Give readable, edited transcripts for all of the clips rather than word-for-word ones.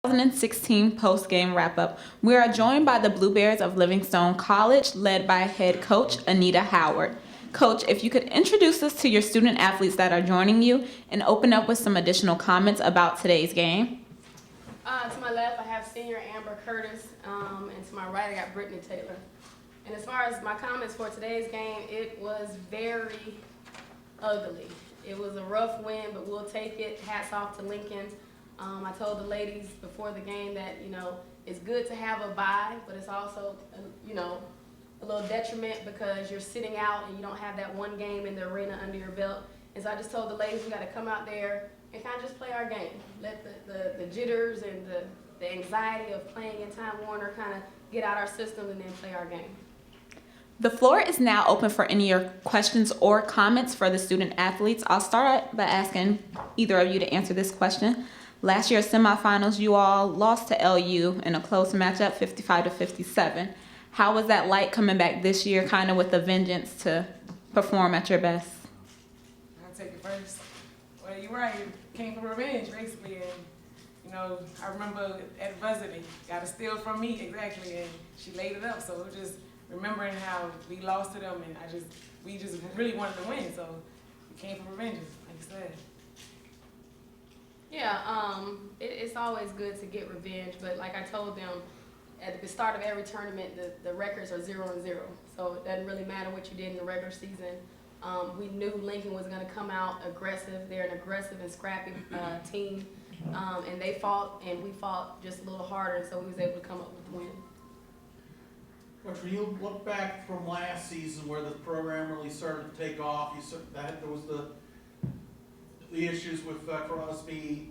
2016 post-game wrap-up. We are joined by the Blue Bears of Livingstone College, led by head coach Anita Howard. Coach, if you could introduce us to your student athletes that are joining you and open up with some additional comments about today's game. To my left, I have senior Amber Curtis, and to my right, I got Brittany Taylor. And as far as my comments for today's game, it was very ugly. It was a rough win, but we'll take it. Hats off to Lincoln. I told the ladies before the game that, it's good to have a bye, but it's also, a little detriment because you're sitting out and you don't have that one game in the arena under your belt. And so I just told the ladies we got to come out there and kind of just play our game. Let the jitters and the anxiety of playing in Time Warner kind of get out our system and then play our game. The floor is now open for any of your questions or comments for the student athletes. I'll start by asking either of you to answer this question. Last year's semifinals, you all lost to LU in a close matchup, 55-57. How was that like coming back this year, kind of with a vengeance to perform at your best? I'll take it first. Well, you're right. It came for revenge, basically. And, I remember at varsity, got a steal from me, exactly, and she laid it up. So it was just remembering how we lost to them, and we just really wanted to win. So it came for revenge, like you said. Yeah, it's always good to get revenge, but like I told them, at the start of every tournament, the records are 0-0. So it doesn't really matter what you did in the regular season. We knew Lincoln was going to come out aggressive. They're an aggressive and scrappy team, and they fought, and we fought just a little harder, and so we was able to come up with the win. Coach, when you look back from last season where the program really started to take off, there was the issues with Crosby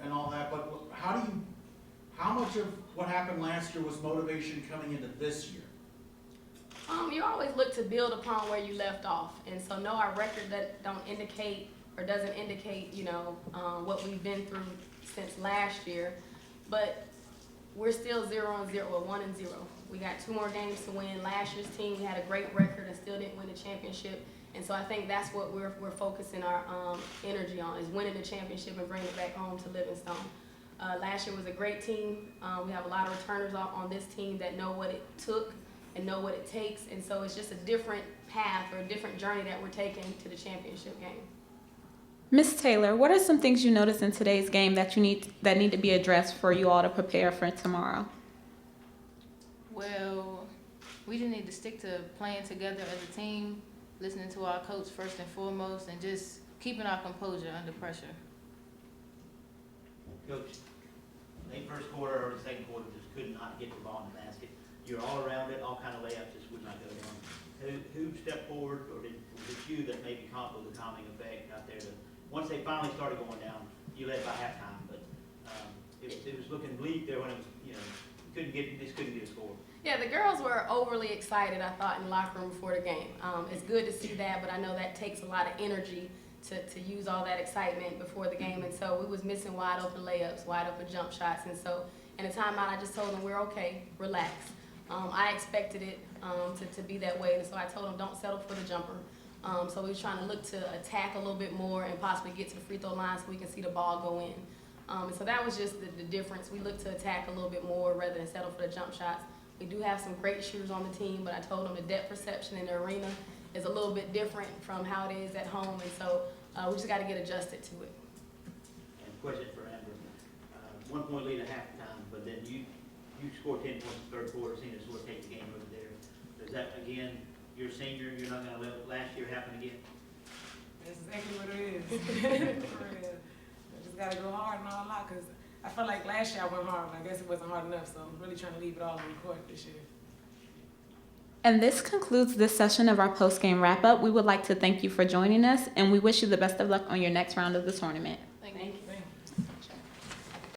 and all that, but how much of what happened last year was motivation coming into this year? You always look to build upon where you left off, and so no, our record that doesn't indicate what we've been through since last year, but we're still 0-0, or 1-0. We got 2 more games to win. Last year's team, we had a great record and still didn't win the championship. And so I think that's what we're focusing our energy on, is winning the championship and bringing it back home to Livingstone. Last year was a great team. We have a lot of returners on this team that know what it took and know what it takes. And so it's just a different path or a different journey that we're taking to the championship game. Ms. Taylor, what are some things you noticed in today's game that need to be addressed for you all to prepare for tomorrow? Well, we just need to stick to playing together as a team, listening to our coach first and foremost, and just keeping our composure under pressure. Coach, late first quarter or the second quarter, just could not get the ball in the basket. You're all around it, all kind of layups just would not go down. Who stepped forward, or was it you that maybe accomplished the calming effect out there? Once they finally started going down, you led by halftime, but it was looking bleak there when it was, couldn't get a score. Yeah, the girls were overly excited, I thought, in the locker room before the game. It's good to see that, but I know that takes a lot of energy to use all that excitement before the game. And so we was missing wide open layups, wide open jump shots. And so in the timeout, I just told them, we're okay, relax. I expected it to be that way. And so I told them, don't settle for the jumper. So we was trying to look to attack a little bit more and possibly get to the free throw line so we can see the ball go in. And so that was just the difference. We looked to attack a little bit more rather than settle for the jump shots. We do have some great shooters on the team, but I told them the depth perception in the arena is a little bit different from how it is at home, and so we just got to get adjusted to it. And question for Amber. 1 point lead at halftime, but then you scored 10 points in the third quarter, seeing it sort of take the game over there. Does that, again, you're a senior, you're not going to let last year happen again? That's exactly what it is. For real. I just got to go hard and all out, because I felt like last year I went hard, and I guess it wasn't hard enough, so I'm really trying to leave it all on the court this year. And this concludes this session of our post-game wrap-up. We would like to thank you for joining us, and we wish you the best of luck on your next round of the tournament.